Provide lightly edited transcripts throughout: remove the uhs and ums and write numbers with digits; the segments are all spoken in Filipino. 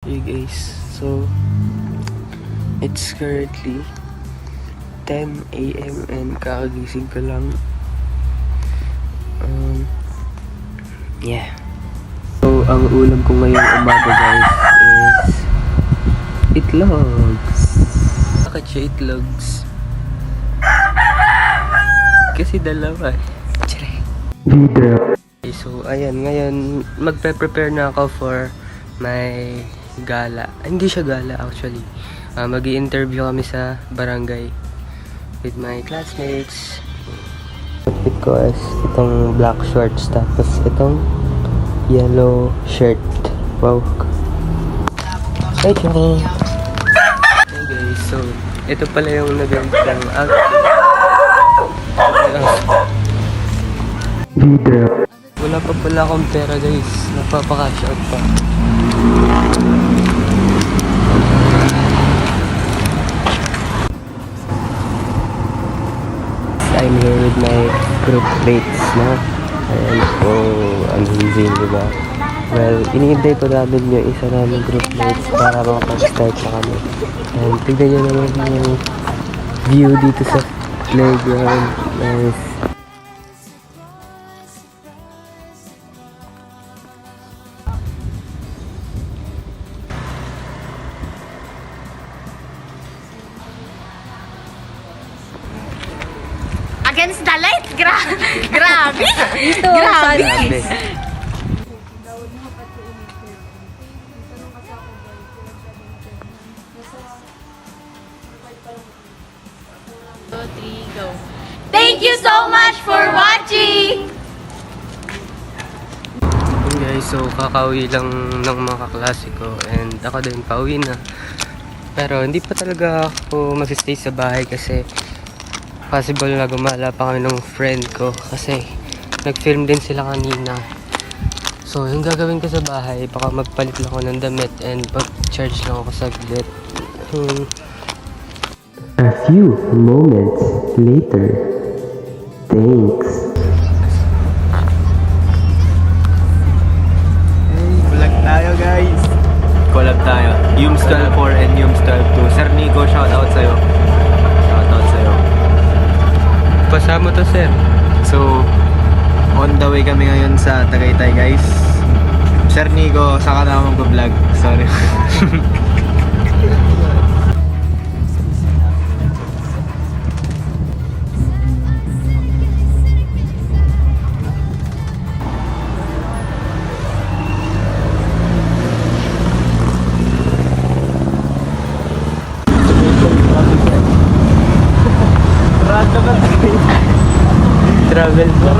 Hey guys, so it's currently 10 a.m. and kakagising ko lang. Yeah. So ang ulam ko ngayong umaga guys is itlogs. Bakit siya itlogs? Kasi dalawa. Okay, so ayan, ngayon magpe-prepare na ako for my gala. Hindi siya gala actually. Mag-i-interview kami sa barangay with my classmates. Outfit ko is itong black shorts tapos itong yellow shirt. Wow. Hey guys, so ito pala yung nag-edit ng outfit. Wala pa pala akong pera guys. Nagpapakash out pa. I'm here with my group mates na. And amazing, diba? Well, iniintay ko namin yung isa namin group mates para makapag-start na kami. And tignan nyo naman yung view dito sa playground. Nice. Against the light? Grabe! Ito, Grabe! Grabe. Thank you so much for watching! Hey guys, so kakauwi lang ng mga kaklase ko and ako din pauwi na. Pero hindi pa talaga ako mag-stay sa bahay kasi possible na gumala pa kami ng friend ko kasi nag-film din sila kanina. So yung gagawin ko sa bahay, baka magpalit lang ako ng damit and pag-charge lang ako saglit. A few moments later. Thanks. Vlog tayo guys. Collab tayo. Yums 12-4 and Yums 12-2. Sir Nico, shoutout sa'yo. Shoutout sa'yo. Pasama to sir. So, on the way kami ngayon sa Tagaytay guys. Sir Nico, saka na ako mag-vlog. Sorry. Travel po.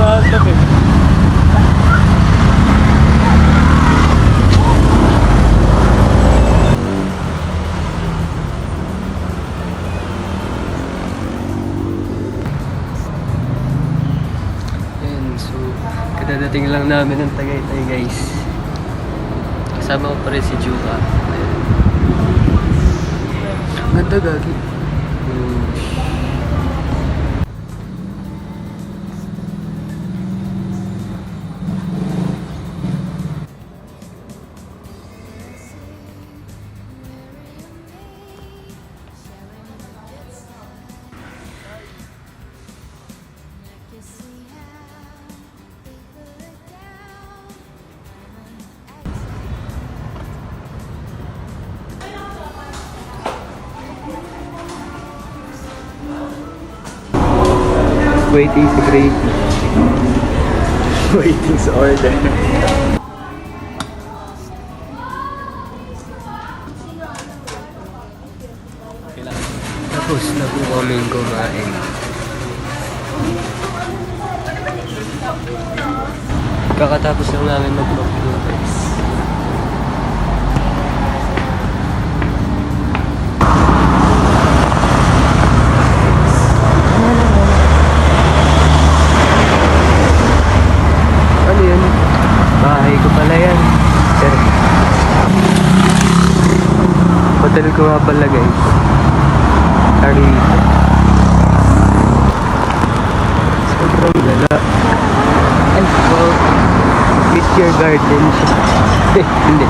Ayan, so kadadating lang namin ng Tagaytay guys. Kasama ko pa rin si Juka. Ganda gagi. Waiting sa gravy. Waiting sa order. Tapos na po kaming kumain. Kakatapos lang namin mag-vlog guys. Ano yun? Bahay ko pala yan. Sir. Hotel ko nga pala guys. Arlita. Sobrang gala. Ay, wow. Miss your garden. Hindi.